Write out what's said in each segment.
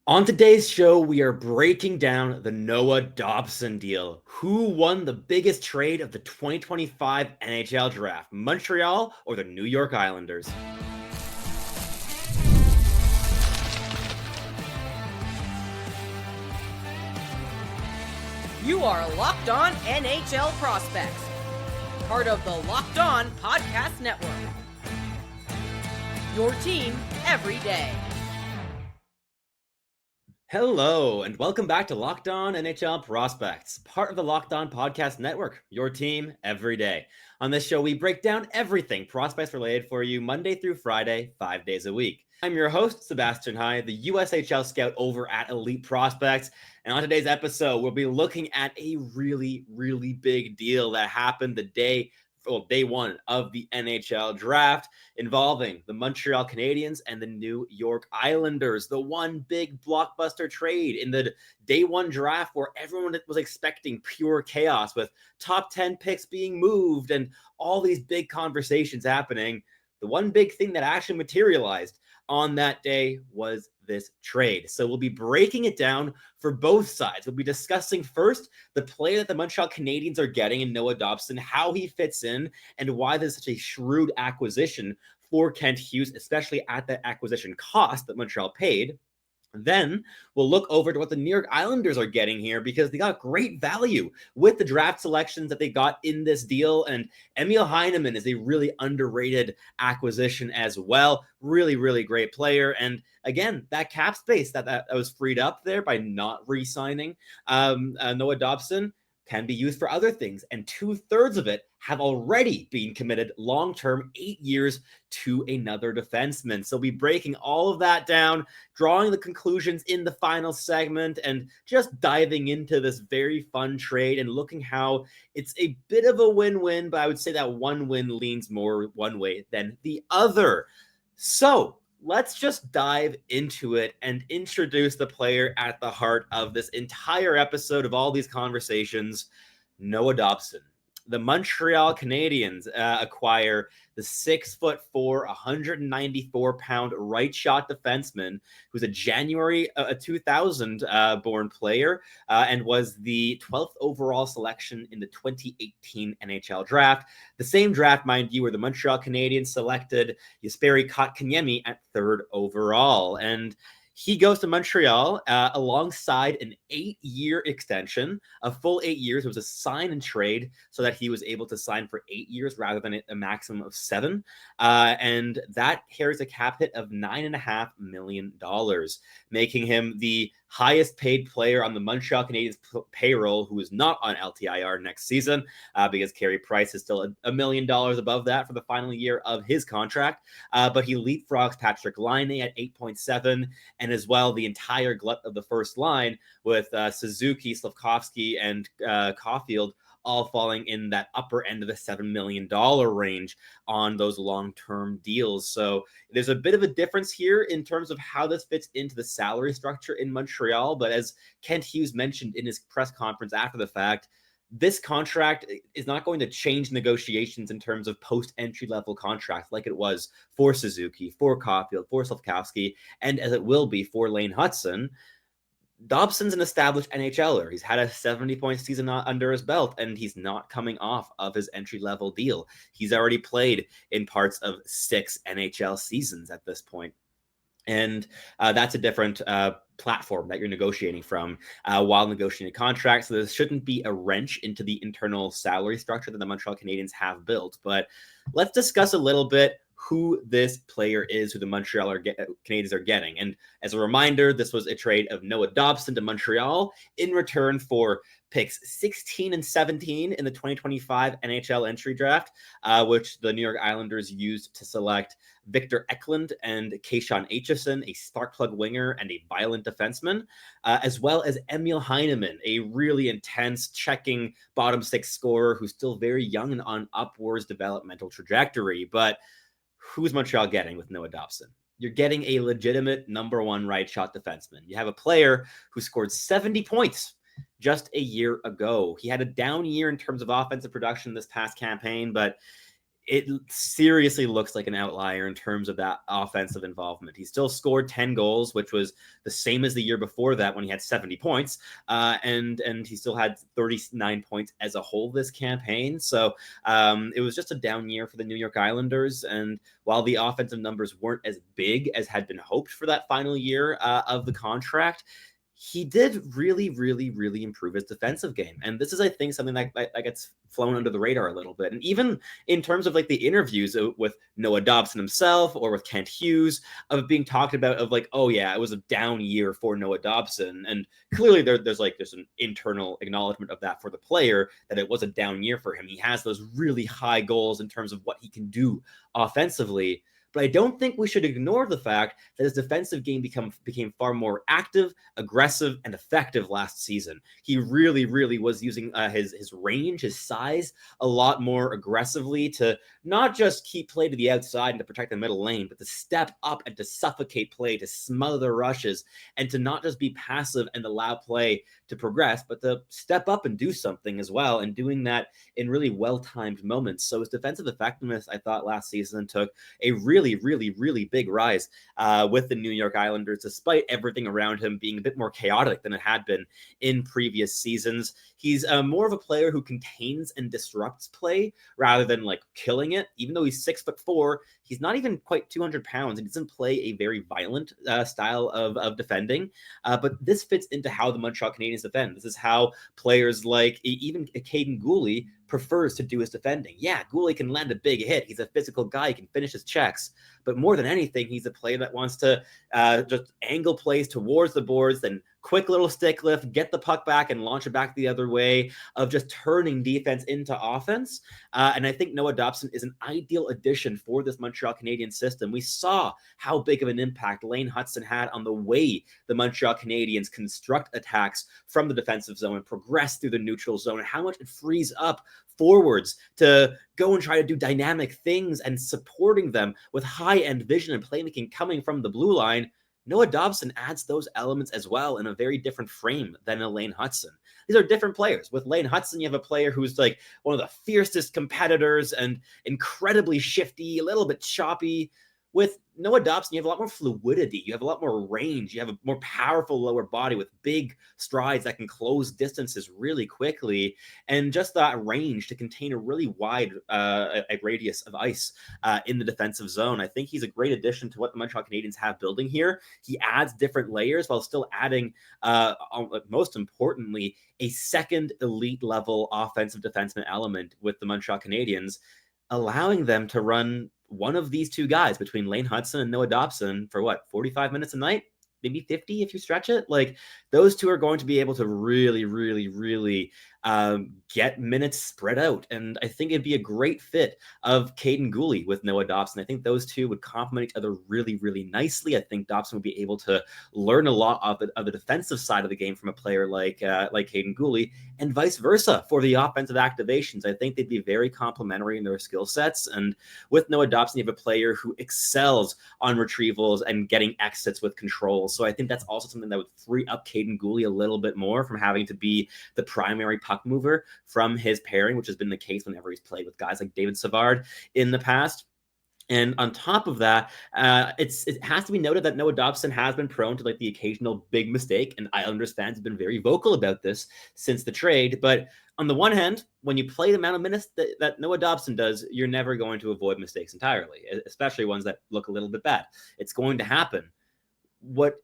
On today's show, we are breaking down the Noah Dobson deal. Who won the biggest trade of the 2025 NHL Draft, Montreal or the New York Islanders? You are Locked On NHL Prospects, part of the Locked On Podcast Network. Your team every day. Hello, and welcome back to Locked On NHL Prospects, part of the Locked On Podcast Network, your team every day. On this show, we break down everything prospects related for you Monday through Friday, 5 days a week. I'm your host, Sebastian High, the USHL scout over at Elite Prospects. And on today's episode, we'll be looking at a really big deal that happened day one of the NHL Draft involving the Montreal Canadiens and the New York Islanders. The one big blockbuster trade in the day one draft where everyone was expecting pure chaos with top 10 picks being moved and all these big conversations happening. The one big thing that actually materialized on that day was this trade. So we'll be breaking it down for both sides. We'll be discussing first the player that the Montreal Canadiens are getting in Noah Dobson, how he fits in, and why this is such a shrewd acquisition for Kent Hughes, especially at the acquisition cost that Montreal paid. Then we'll look over to what the New York Islanders are getting here because they got great value with the draft selections that they got in this deal. And Emil Heineman is a really underrated acquisition as well. Really great player. And again, that cap space that was freed up there by not re-signing Noah Dobson can be used for other things. And 2/3 of it have already been committed long-term, 8 years to another defenseman. So we'll be breaking all of that down, drawing the conclusions in the final segment, and just diving into this very fun trade and looking how it's a bit of a win-win, but I would say that one win leans more one way than the other. So let's just dive into it and introduce the player at the heart of this entire episode of all these conversations, Noah Dobson. The Montreal Canadiens acquire the 6'4", 194-pound right shot defenseman who's a January 2000 born player and was the 12th overall selection in the 2018 NHL Draft. The same draft, mind you, where the Montreal Canadiens selected Jesperi Kotkaniemi at 3rd overall. And he goes to Montreal alongside an 8-year extension, a full 8 years. It was a sign and trade so that he was able to sign for 8 years rather than a maximum of 7. And that carries a cap hit of $9.5 million, making him the highest paid player on the Montreal Canadiens payroll who is not on LTIR next season because Carey Price is still $1 million above that for the final year of his contract. But he leapfrogs Patrick Laine at 8.7, and as well the entire glut of the first line with Suzuki, Slafkovsky, and Caulfield all falling in that upper end of the $7 million range on those long-term deals. So there's a bit of a difference here in terms of how this fits into the salary structure in Montreal. But as Kent Hughes mentioned in his press conference after the fact, this contract is not going to change negotiations in terms of post-entry level contracts like it was for Suzuki, for Caulfield, for Slafkovsky, and as it will be for Lane Hutson. Dobson's an established NHLer. He's had a 70-point season under his belt, and he's not coming off of his entry-level deal. He's already played in parts of 6 NHL seasons at this point. And that's a different platform that you're negotiating from while negotiating a contract. So there shouldn't be a wrench into the internal salary structure that the Montreal Canadiens have built. But let's discuss a little bit who this player is, who the Montreal Canadiens are getting. And as a reminder, this was a trade of Noah Dobson to Montreal in return for picks 16 and 17 in the 2025 NHL entry draft, which the New York Islanders used to select Victor Eklund and Kashawn Aitcheson, a spark plug winger and a violent defenseman, as well as Emil Heineman, a really intense checking bottom 6 scorer who's still very young and on upwards developmental trajectory. But who's Montreal getting with Noah Dobson? You're getting a legitimate number 1 right shot defenseman. You have a player who scored 70 points just a year ago. He had a down year in terms of offensive production this past campaign, but it seriously looks like an outlier in terms of that offensive involvement. He still scored 10 goals, which was the same as the year before that when he had 70 points. And he still had 39 points as a whole this campaign. So it was just a down year for the New York Islanders. And while the offensive numbers weren't as big as had been hoped for that final year of the contract, he did really, really, really improve his defensive game. And this is, I think, something that gets flown under the radar a little bit. And even in terms of like the interviews with Noah Dobson himself or with Kent Hughes of being talked about of like, oh yeah, it was a down year for Noah Dobson. And clearly there's an internal acknowledgement of that for the player, that it was a down year for him. He has those really high goals in terms of what he can do offensively. But I don't think we should ignore the fact that his defensive game became far more active, aggressive, and effective last season. He really, really was using his range, his size, a lot more aggressively to not just keep play to the outside and to protect the middle lane, but to step up and to suffocate play, to smother the rushes, and to not just be passive and allow play to progress, but to step up and do something as well, and doing that in really well-timed moments. So his defensive effectiveness, I thought, last season took a really, really, really big rise with the New York Islanders, despite everything around him being a bit more chaotic than it had been in previous seasons. He's more of a player who contains and disrupts play rather than like killing it. Even though he's 6'4", he's not even quite 200 pounds, and doesn't play a very violent style of defending. But this fits into how the Montreal Canadiens defend. This is how players like even Kaiden Guhle prefers to do his defending. Yeah, Guhle can land a big hit. He's a physical guy. He can finish his checks. But more than anything, he's a player that wants to just angle plays towards the boards, then quick little stick lift, get the puck back and launch it back the other way, of just turning defense into offense. And I think Noah Dobson is an ideal addition for this Montreal Canadiens system. We saw how big of an impact Lane Hutson had on the way the Montreal Canadiens construct attacks from the defensive zone and progress through the neutral zone, and how much it frees up forwards to go and try to do dynamic things, and supporting them with high-end vision and playmaking coming from the blue line. Noah Dobson adds those elements as well in a very different frame than a Lane Hutson. These are different players. With Lane Hutson, you have a player who's like one of the fiercest competitors and incredibly shifty, a little bit choppy. With Noah Dobson, you have a lot more fluidity. You have a lot more range. You have a more powerful lower body with big strides that can close distances really quickly, and just that range to contain a really wide a radius of ice in the defensive zone. I think he's a great addition to what the Montreal Canadiens have building here. He adds different layers while still adding, most importantly, a second elite level offensive defenseman element with the Montreal Canadiens, allowing them to run one of these two guys between Lane Hutson and Noah Dobson for 45 minutes a night, maybe 50 if you stretch it. Like, those two are going to be able to really, really, really get minutes spread out. And I think it'd be a great fit of Kaiden Guhle with Noah Dobson. I think those two would complement each other really, really nicely. I think Dobson would be able to learn a lot of the defensive side of the game from a player like Kaiden Guhle, and vice versa for the offensive activations. I think they'd be very complementary in their skill sets. And with Noah Dobson, you have a player who excels on retrievals and getting exits with control. So I think that's also something that would free up Kaiden Guhle a little bit more from having to be the primary puck mover from his pairing, which has been the case whenever he's played with guys like David Savard in the past. And on top of that, it has to be noted that Noah Dobson has been prone to like the occasional big mistake, and Islanders fans have been very vocal about this since the trade. But on the one hand, when you play the amount of minutes that Noah Dobson does, you're never going to avoid mistakes entirely, especially ones that look a little bit bad. It's going to happen. What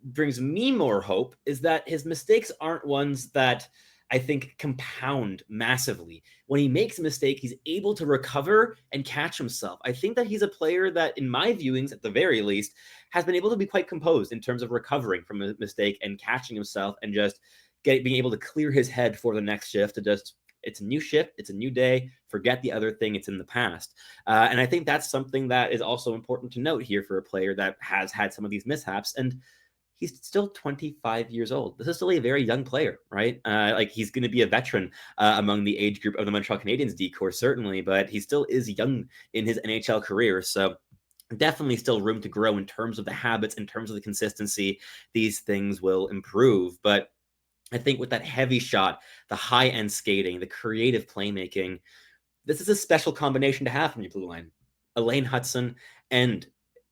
brings me more hope is that his mistakes aren't ones that I think compound massively. When he makes a mistake, he's able to recover and catch himself. I think that he's a player that, in my viewings, at the very least, has been able to be quite composed in terms of recovering from a mistake and catching himself, and just being able to clear his head for the next shift, to just, it's a new shift, it's a new day, forget the other thing, it's in the past. And I think that's something that is also important to note here for a player that has had some of these mishaps. And he's still 25 years old. This is still a very young player, right? Like, he's going to be a veteran among the age group of the Montreal Canadiens decor, certainly, but he still is young in his NHL career. So definitely still room to grow in terms of the habits, in terms of the consistency. These things will improve. But I think with that heavy shot, the high-end skating, the creative playmaking, This is a special combination to have from your blue line. Elaine Hudson and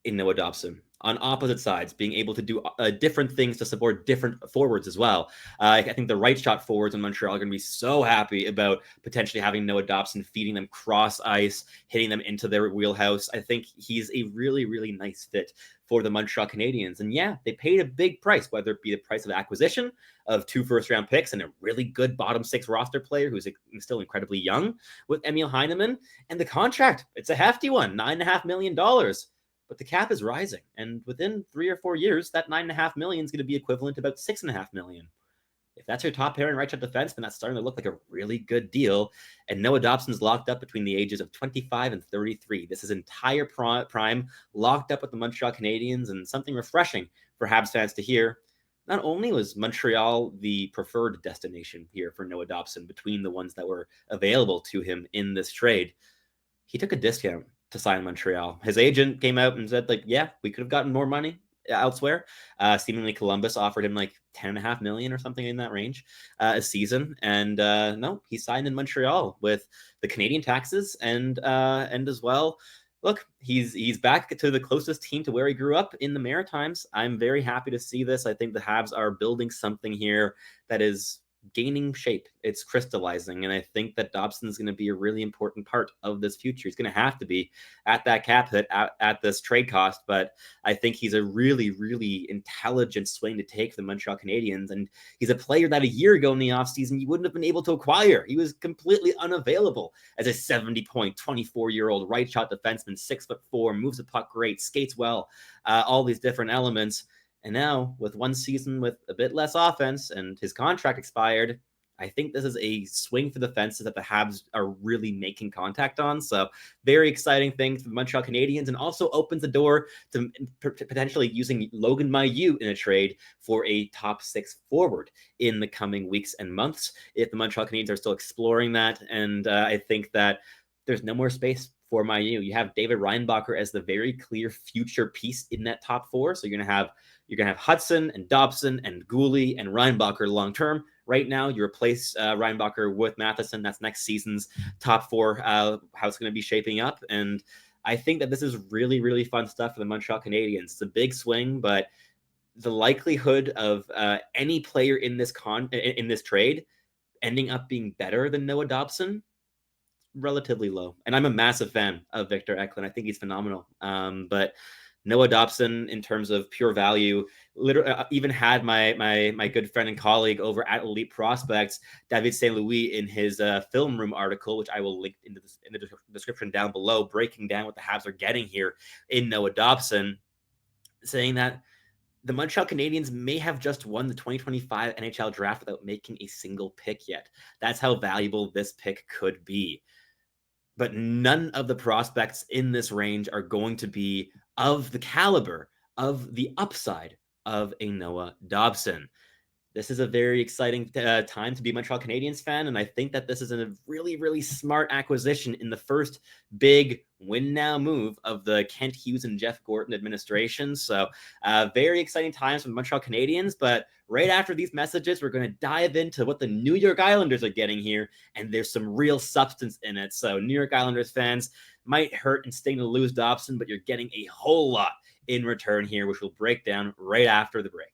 Noah Dobson on opposite sides, being able to do different things to support different forwards as well. I think the right shot forwards in Montreal are going to be so happy about potentially having Noah Dobson feeding them cross ice, hitting them into their wheelhouse. I think he's a really, really nice fit for the Montreal Canadiens. And yeah, they paid a big price, whether it be the price of acquisition of 2 first-round picks and a really good bottom 6 roster player who's still incredibly young with Emil Heineman, and the contract. It's a hefty one, $9.5 million. But the cap is rising, and within 3 or 4 years, that $9.5 million is going to be equivalent to about $6.5 million. If that's your top pairing right shot defenseman, that's starting to look like a really good deal. And Noah Dobson's locked up between the ages of 25 and 33. This is entire prime locked up with the Montreal Canadiens, and something refreshing for Habs fans to hear. Not only was Montreal the preferred destination here for Noah Dobson between the ones that were available to him in this trade, he took a discount to sign Montreal. His agent came out and said, like, yeah, we could have gotten more money elsewhere. Seemingly Columbus offered him like $10.5 million or something in that range a season. And no, he signed in Montreal with the Canadian taxes and as well. Look, he's back to the closest team to where he grew up in the Maritimes. I'm very happy to see this. I think the Habs are building something here that is gaining shape. It's crystallizing. And I think that Dobson is going to be a really important part of this future. He's going to have to be at that cap hit at this trade cost. But I think he's a really, really intelligent swing to take for the Montreal Canadiens. And he's a player that a year ago in the offseason, you wouldn't have been able to acquire. He was completely unavailable as a 70-point, 24-year-old right shot defenseman, 6'4", moves the puck great, skates well, all these different elements. And now, with one season with a bit less offense and his contract expired, I think this is a swing for the fences that the Habs are really making contact on. So very exciting thing for the Montreal Canadiens, and also opens the door to potentially using Logan Mailloux in a trade for a top 6 forward in the coming weeks and months if the Montreal Canadiens are still exploring that. And I think that there's no more space for Mailloux. You have David Reinbacher as the very clear future piece in that top 4. So you're going to have Hudson and Dobson and Gooley and Reinbacher long term. Right now, you replace Reinbacher with Matheson. That's next season's top 4, how it's going to be shaping up. And I think that this is really, really fun stuff for the Montreal Canadiens. It's a big swing, but the likelihood of any player in this trade ending up being better than Noah Dobson, relatively low. And I'm a massive fan of Victor Eklund. I think he's phenomenal. But Noah Dobson, in terms of pure value, literally even had my good friend and colleague over at Elite Prospects, David St. Louis, in his film room article, which I will link in the description down below, breaking down what the Habs are getting here in Noah Dobson, saying that the Montreal Canadiens may have just won the 2025 NHL Draft without making a single pick yet. That's how valuable this pick could be. But none of the prospects in this range are going to be of the caliber of the upside of a Noah Dobson. This is a very exciting time to be a Montreal Canadiens fan, and I think that this is a really, really smart acquisition in the first big win-now move of the Kent Hughes and Jeff Gorton administration. So very exciting times for the Montreal Canadiens, but right after these messages, we're going to dive into what the New York Islanders are getting here, and there's some real substance in it. So New York Islanders fans, might hurt and sting to lose Dobson, but you're getting a whole lot in return here, which we'll break down right after the break.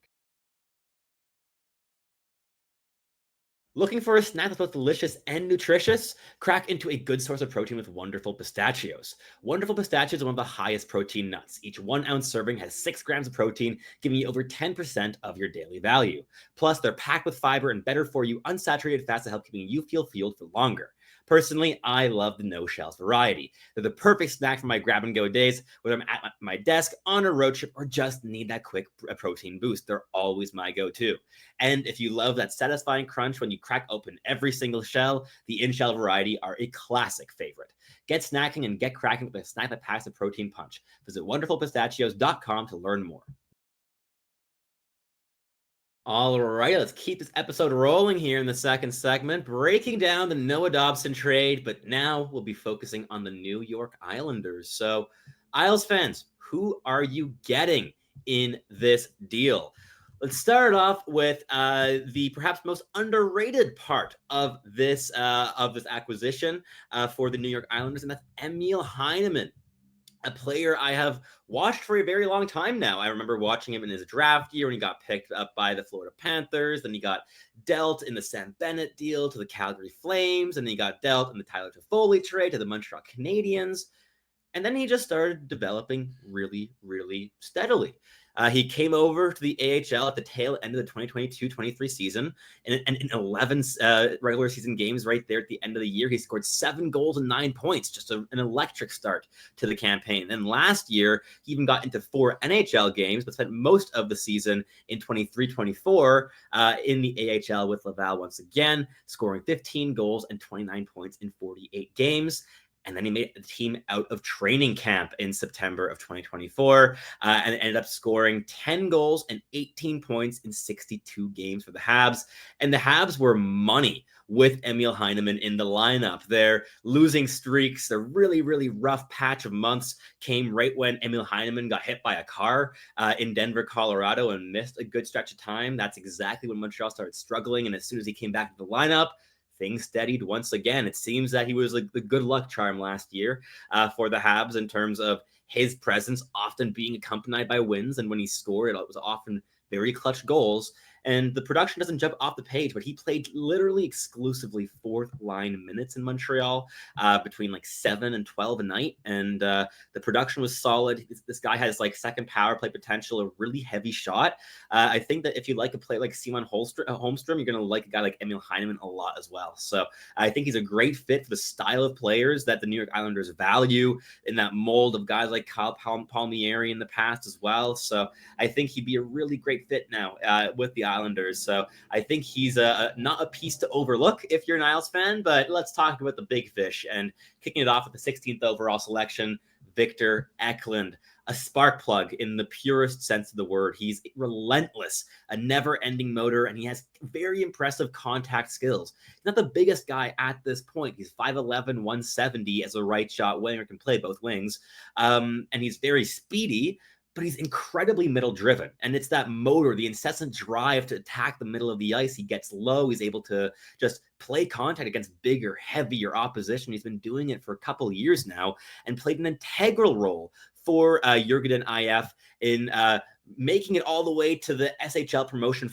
Looking for a snack that's both delicious and nutritious? Crack into a good source of protein with Wonderful Pistachios. Wonderful Pistachios are one of the highest protein nuts. Each 1 ounce serving has 6 grams of protein, giving you over 10% of your daily value. Plus, they're packed with fiber and better for you unsaturated fats that help keeping you feel fueled for longer. Personally, I love the no-shells variety. They're the perfect snack for my grab-and-go days, whether I'm at my desk, on a road trip, or just need that quick protein boost. They're always my go-to. And if you love that satisfying crunch when you crack open every single shell, the in-shell variety are a classic favorite. Get snacking and get cracking with a snack that packs a protein punch. Visit wonderfulpistachios.com to learn more. All right, let's keep this episode rolling here in the second segment, breaking down the Noah Dobson trade, but now we'll be focusing on the New York Islanders. So, Isles fans, who are you getting in this deal? Let's start off with the perhaps most underrated part of this acquisition for the New York Islanders, and that's Emil Heineman, a player I have watched for a very long time now. I remember watching him in his draft year when he got picked up by the Florida Panthers. Then he got dealt in the Sam Bennett deal to the Calgary Flames, and then he got dealt in the Tyler Toffoli trade to the Montreal Canadiens. And then he just started developing really, really steadily. He came over to the AHL at the tail end of the 2022-23 season, and in 11 regular season games right there at the end of the year, he scored 7 goals and 9 points, just an electric start to the campaign. And last year, he even got into 4 NHL games, but spent most of the season in 23-24 in the AHL with Laval once again, scoring 15 goals and 29 points in 48 games. And then he made the team out of training camp in September of 2024 and ended up scoring 10 goals and 18 points in 62 games for the Habs. And the Habs were money with Emil Heineman in the lineup. Their losing streaks, their really, really rough patch of months came right when Emil Heineman got hit by a car in Denver, Colorado, and missed a good stretch of time. That's exactly when Montreal started struggling. And as soon as he came back to the lineup, things steadied once again. It seems that he was like the good luck charm last year for the Habs in terms of his presence often being accompanied by wins. And when he scored, it was often very clutch goals. And the production doesn't jump off the page, but he played literally exclusively 4th line minutes in Montreal between like 7 and 12 a night. And the production was solid. This guy has like second power play potential, a really heavy shot. I think that if you like a player like Simon Holmstrom, you're going to like a guy like Emil Heineman a lot as well. So I think he's a great fit for the style of players that the New York Islanders value, in that mold of guys like Kyle Palmieri in the past as well. So I think he'd be a really great fit now with the Islanders. So I think he's not a piece to overlook if you're an Isles fan, but let's talk about the big fish. And kicking it off with the 16th overall selection, Victor Eklund, a spark plug in the purest sense of the word. He's relentless, a never-ending motor, and he has very impressive contact skills. He's not the biggest guy at this point. He's 5'11", 170 as a right shot winger, can play both wings, and he's very speedy, but he's incredibly middle driven. And it's that motor, the incessant drive to attack the middle of the ice. He gets low. He's able to just play contact against bigger, heavier opposition. He's been doing it for a couple of years now and played an integral role for Jürgen IF in making it all the way to the SHL promotion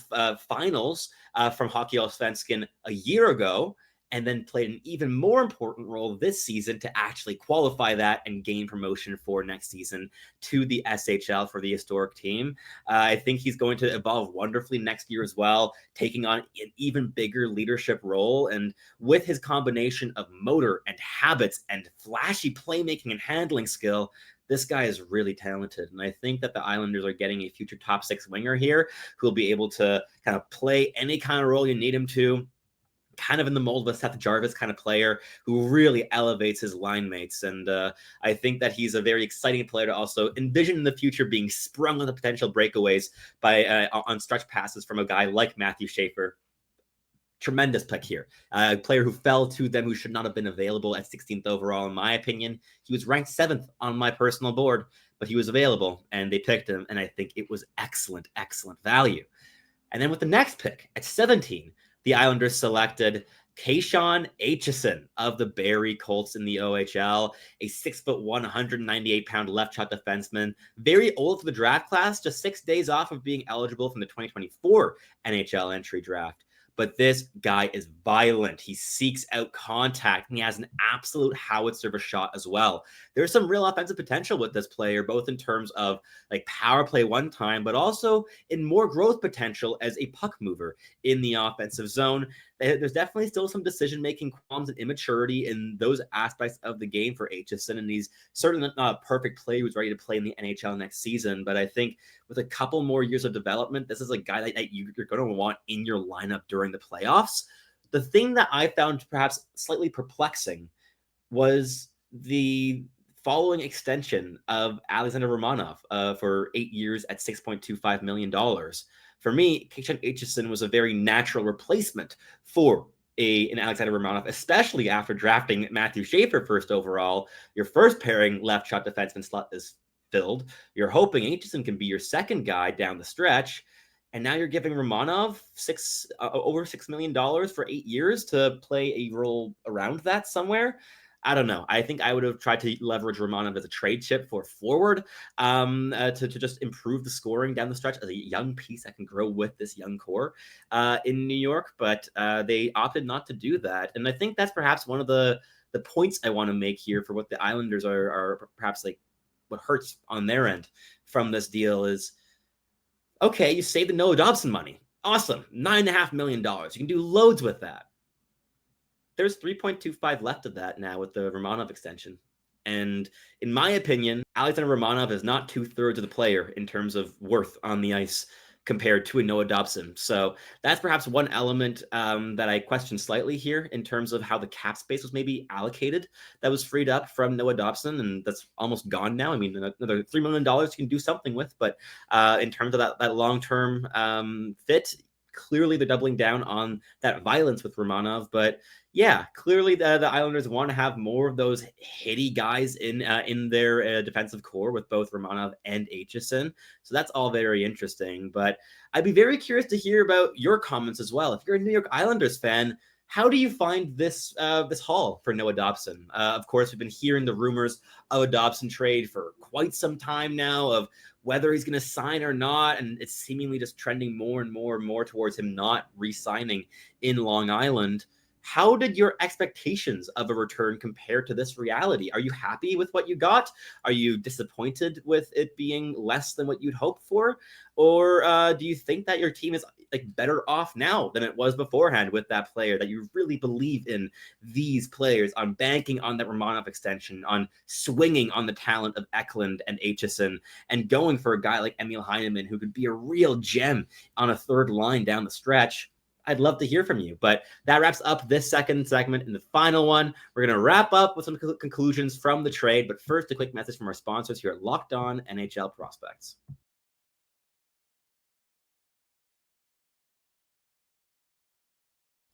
finals from Hockeyallsvenskan a year ago, and then played an even more important role this season to actually qualify that and gain promotion for next season to the SHL for the historic team. I think he's going to evolve wonderfully next year as well, taking on an even bigger leadership role. And with his combination of motor and habits and flashy playmaking and handling skill, this guy is really talented. And I think that the Islanders are getting a future top 6 winger here who will be able to kind of play any kind of role you need him to, kind of in the mold of a Seth Jarvis kind of player who really elevates his line mates. And I think that he's a very exciting player to also envision in the future being sprung on the potential breakaways by on stretch passes from a guy like Matthew Schaefer. Tremendous pick here. A player who fell to them, who should not have been available at 16th overall, in my opinion. He was ranked 7th on my personal board, but he was available, and they picked him, and I think it was excellent, excellent value. And then with the next pick, at 17, the Islanders selected Kashawn Aitcheson of the Barrie Colts in the OHL, a 6'1", 198-pound left shot defenseman, very old for the draft class, just 6 days off of being eligible from the 2024 NHL entry draft. But this guy is violent. He seeks out contact, and he has an absolute howitzer of a shot as well. There's some real offensive potential with this player, both in terms of like power play one time, but also in more growth potential as a puck mover in the offensive zone. There's definitely still some decision-making qualms and immaturity in those aspects of the game for Aitcheson, and he's certainly not a perfect player who's ready to play in the NHL next season. But I think with a couple more years of development, this is a guy that you're going to want in your lineup during the playoffs. The thing that I found perhaps slightly perplexing was the following extension of Alexander Romanov for 8 years at $6.25 million. For me, Kashawn Aitcheson was a very natural replacement for an Alexander Romanov, especially after drafting Matthew Schaefer first overall. Your first pairing left shot defenseman slot is filled. You're hoping Aitcheson can be your second guy down the stretch. And now you're giving Romanov over $6 million for 8 years to play a role around that somewhere. I don't know. I think I would have tried to leverage Romanov as a trade chip for forward to just improve the scoring down the stretch as a young piece that can grow with this young core in New York. But they opted not to do that. And I think that's perhaps one of the points I want to make here for what the Islanders are perhaps like what hurts on their end from this deal is, okay, you save the Noah Dobson money. Awesome. $9.5 million. You can do loads with that. There's 3.25 left of that now with the Romanov extension. And in my opinion, Alexander Romanov is not 2/3 of the player in terms of worth on the ice compared to a Noah Dobson. So that's perhaps one element that I question slightly here in terms of how the cap space was maybe allocated that was freed up from Noah Dobson, and that's almost gone now. I mean, another $3 million you can do something with, but in terms of that long-term fit, clearly they're doubling down on that violence with Romanov. But yeah, clearly the Islanders want to have more of those hitty guys in their defensive core with both Romanov and Aitcheson. So that's all very interesting. But I'd be very curious to hear about your comments as well. If you're a New York Islanders fan, how do you find this haul for Noah Dobson? Of course, we've been hearing the rumors of a Dobson trade for quite some time now of whether he's going to sign or not, and it's seemingly just trending more and more and more towards him not re-signing in Long Island. How did your expectations of a return compare to this reality? Are you happy with what you got? Are you disappointed with it being less than what you'd hoped for? Or do you think that your team is like better off now than it was beforehand with that player, that you really believe in these players, on banking on that Romanov extension, on swinging on the talent of Eklund and Aitcheson, and going for a guy like Emil Heineman who could be a real gem on a third line down the stretch? I'd love to hear from you. But that wraps up this second segment. In the final one, we're going to wrap up with some conclusions from the trade. But first, a quick message from our sponsors here at Locked On NHL Prospects.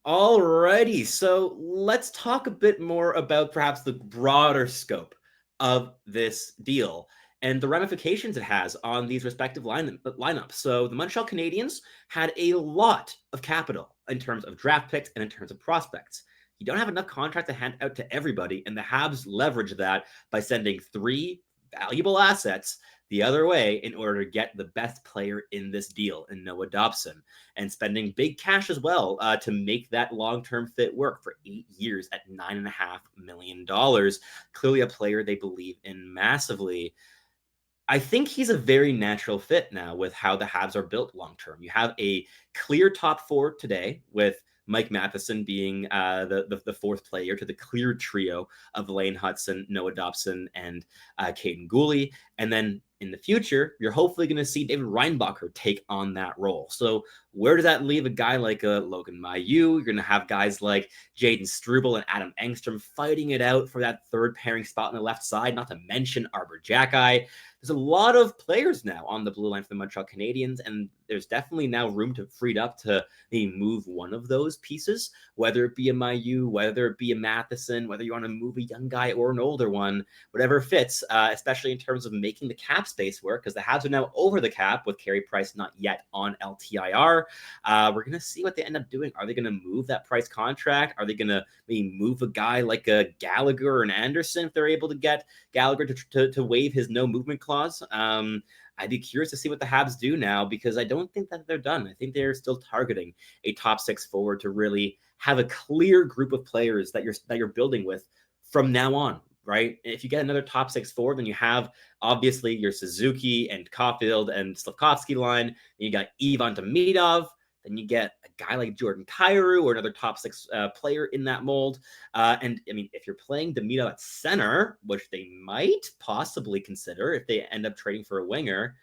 Alrighty, so let's talk a bit more about perhaps the broader scope of this deal and the ramifications it has on these respective lineups. So the Montreal Canadiens had a lot of capital in terms of draft picks and in terms of prospects. You don't have enough contract to hand out to everybody, and the Habs leverage that by sending 3 valuable assets the other way in order to get the best player in this deal in Noah Dobson, and spending big cash as well to make that long-term fit work for 8 years at $9.5 million. Clearly a player they believe in massively. I think he's a very natural fit now with how the Habs are built long-term. You have a clear top 4 today with Mike Matheson being the fourth player to the clear trio of Lane Hudson, Noah Dobson, and Caden Gooley. And then in the future, you're hopefully going to see David Reinbacher take on that role. So where does that leave a guy like Logan Mailloux? You're going to have guys like Jaden Struble and Adam Engstrom fighting it out for that third pairing spot on the left side, not to mention Arbor Jackeye. There's a lot of players now on the blue line for the Montreal Canadiens, and there's definitely now room to freed up to maybe move one of those pieces, whether it be a Mailloux, whether it be a Matheson, whether you want to move a young guy or an older one, whatever fits, especially in terms of making the cap space work, because the Habs are now over the cap with Carey Price not yet on LTIR. We're going to see what they end up doing. Are they going to move that Price contract? Are they going to maybe move a guy like a Gallagher or an Anderson if they're able to get Gallagher to waive his no movement clause? I'd be curious to see what the Habs do now, because I don't think that they're done. I think they're still targeting a top 6 forward to really have a clear group of players that you're building with from now on. Right? If you get another top 6 forward, then you have obviously your Suzuki and Caulfield and Slavkovsky line. Then you got Ivan Demidov. Then you get a guy like Jordan Kyrou or another top 6 player in that mold. And I mean, if you're playing Demidov at center, which they might possibly consider if they end up trading for a winger,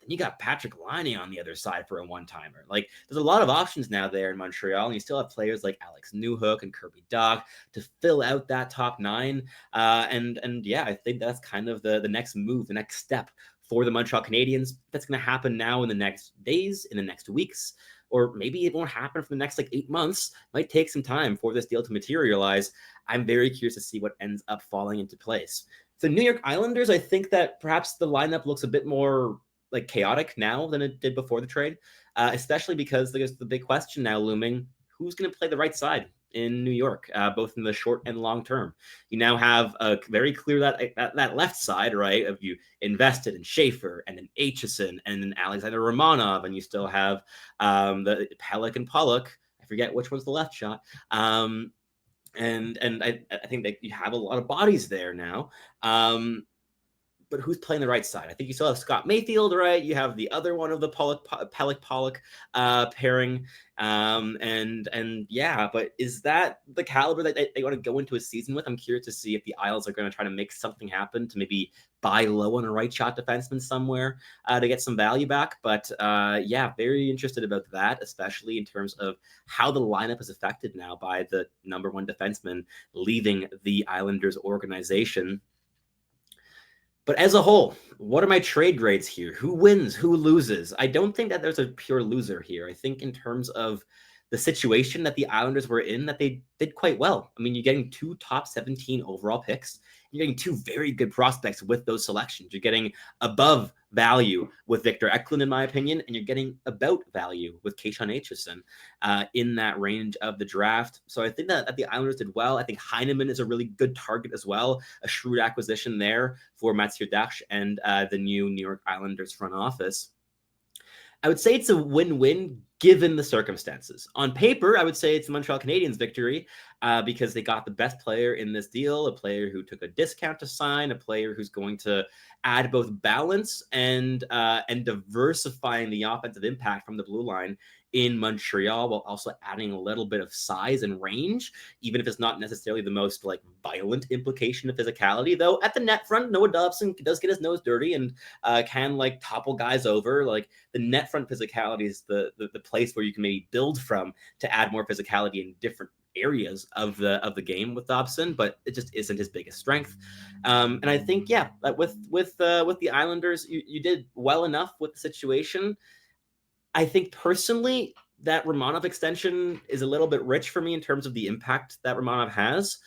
then you got Patrick Laine on the other side for a one-timer. Like, there's a lot of options now there in Montreal, and you still have players like Alex Newhook and Kirby Dach to fill out that top 9. And yeah, I think that's kind of the next move, the next step for the Montreal Canadiens. That's going to happen now in the next days, in the next weeks, or maybe it won't happen for the next 8 months. It might take some time for this deal to materialize. I'm very curious to see what ends up falling into place. The New York Islanders, I think that perhaps the lineup looks a bit more like chaotic now than it did before the trade, especially because there's the big question now looming: who's going to play the right side in New York, both in the short and long term? You now have a very clear that left side, right? Of you invested in Schaefer and in Aitcheson and in Alexander Romanov, and you still have the Pelech and Pollock. I forget which one's the left shot. And I think that you have a lot of bodies there now. But who's playing the right side? I think you still have Scott Mayfield, right? You have the other one of the Pelech pairing. And yeah, but is that the caliber that they want to go into a season with? I'm curious to see if the Isles are going to try to make something happen to maybe buy low on a right shot defenseman somewhere to get some value back. But yeah, very interested about that, especially in terms of how the lineup is affected now by the number one defenseman leaving the Islanders organization. But as a whole, what are my trade grades here? Who wins? Who loses? I don't think that there's a pure loser here. I think in terms of the situation that the Islanders were in, that they did quite well. I mean, you're getting 2 top 17 overall picks. You're getting 2 very good prospects with those selections. You're getting above value with Victor Eklund, in my opinion, and you're getting about value with Kashawn Aitcheson in that range of the draft. So I think that the Islanders did well. I think Heineman is a really good target as well, a shrewd acquisition there for Mathieu Darche and the new New York Islanders front office. I would say it's a win-win given the circumstances. On paper, I would say it's the Montreal Canadiens' victory because they got the best player in this deal, a player who took a discount to sign, a player who's going to add both balance and diversifying the offensive impact from the blue line in Montreal, while also adding a little bit of size and range, even if it's not necessarily the most like violent implication of physicality. Though at the net front, Noah Dobson does get his nose dirty and can like topple guys over. Like the net front physicality is the place where you can maybe build from to add more physicality in different areas of the game with Dobson, but it just isn't his biggest strength. And I think, yeah, with the Islanders, you did well enough with the situation. I think personally that Romanov extension is a little bit rich for me in terms of the impact that Romanov has,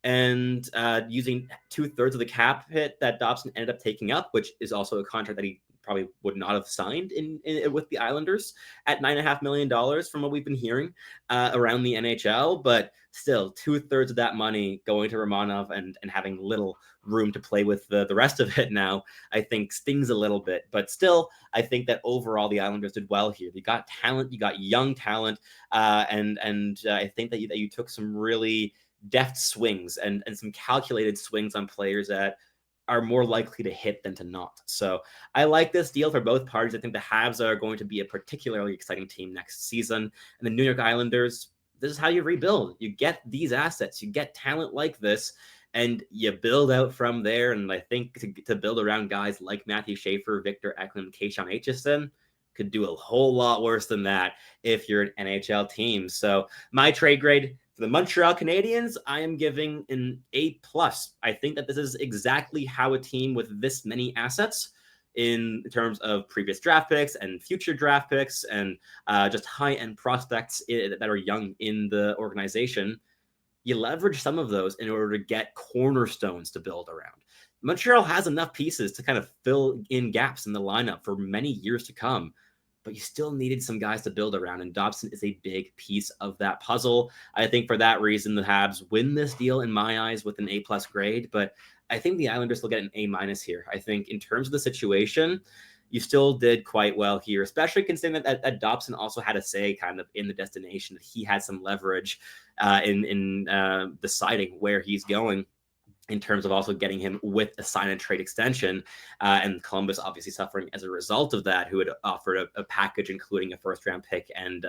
and using 2/3 of the cap hit that Dobson ended up taking up, which is also a contract that he probably would not have signed in with the Islanders at $9.5 million from what we've been hearing around the NHL. But still, 2/3 of that money going to Romanov and having little room to play with the rest of it now, I think stings a little bit. But still, I think that overall the Islanders did well here. You got talent, you got young talent, and I think that you took some really deft swings and some calculated swings on players that are more likely to hit than to not. So I like this deal for both parties. I think the Habs are going to be a particularly exciting team next season. And the New York Islanders, this is how you rebuild. You get these assets, you get talent like this, and you build out from there. And I think to build around guys like Matthew Schaefer, Victor Eklund, Kashawn Aitcheson could do a whole lot worse than that if you're an NHL team. So my trade grade for the Montreal Canadiens, I am giving an A+. I think that this is exactly how a team with this many assets in terms of previous draft picks and future draft picks and just high-end prospects that are young in the organization, you leverage some of those in order to get cornerstones to build around. Montreal has enough pieces to kind of fill in gaps in the lineup for many years to come, but you still needed some guys to build around, and Dobson is a big piece of that puzzle. I think for that reason, the Habs win this deal in my eyes with an A+ grade, but I think the Islanders will get an A- here. I think in terms of the situation, you still did quite well here, especially considering that Dobson also had a say kind of in the destination, that he had some leverage in deciding where he's going, in terms of also getting him with a sign and trade extension, and Columbus obviously suffering as a result of that, who had offered a package including a first-round pick and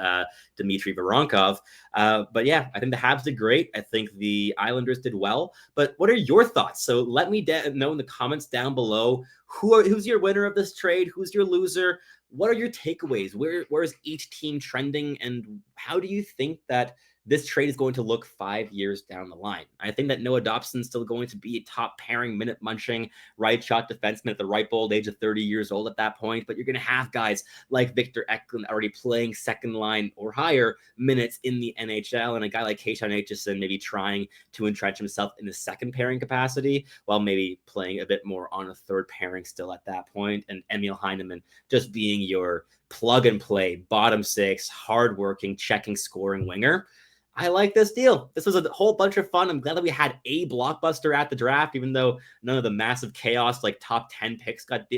Dmitry Voronkov. But yeah, I think the Habs did great. I think the Islanders did well. But what are your thoughts? So let me know in the comments down below who's your winner of this trade, who's your loser. What are your takeaways? Where is each team trending, and how do you think that this trade is going to look 5 years down the line. I think that Noah Dobson is still going to be a top pairing, minute munching, right shot defenseman at the ripe old age of 30 years old at that point. But you're going to have guys like Victor Eklund already playing second line or higher minutes in the NHL, and a guy like Kashawn Aitcheson maybe trying to entrench himself in the second pairing capacity, while maybe playing a bit more on a third pairing still at that point. And Emil Heineman just being your plug and play, bottom six, hardworking, checking, scoring winger. I like this deal. This was a whole bunch of fun. I'm glad that we had a blockbuster at the draft, even though none of the massive chaos, like top 10 picks got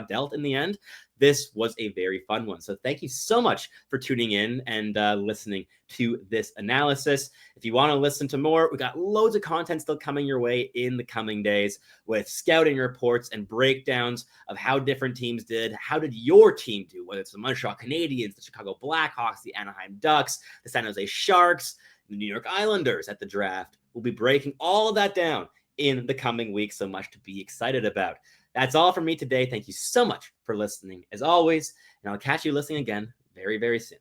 dealt in the end. This was a very fun one. So thank you so much for tuning in and listening to this analysis. If you want to listen to more, we got loads of content still coming your way in the coming days with scouting reports and breakdowns of how different teams did. How did your team do? Whether it's the Montreal Canadiens, the Chicago Blackhawks, the Anaheim Ducks, the San Jose Sharks, the New York Islanders at the draft. We'll be breaking all of that down in the coming weeks. So much to be excited about. That's all from me today. Thank you so much for listening, as always, and I'll catch you listening again very, very soon.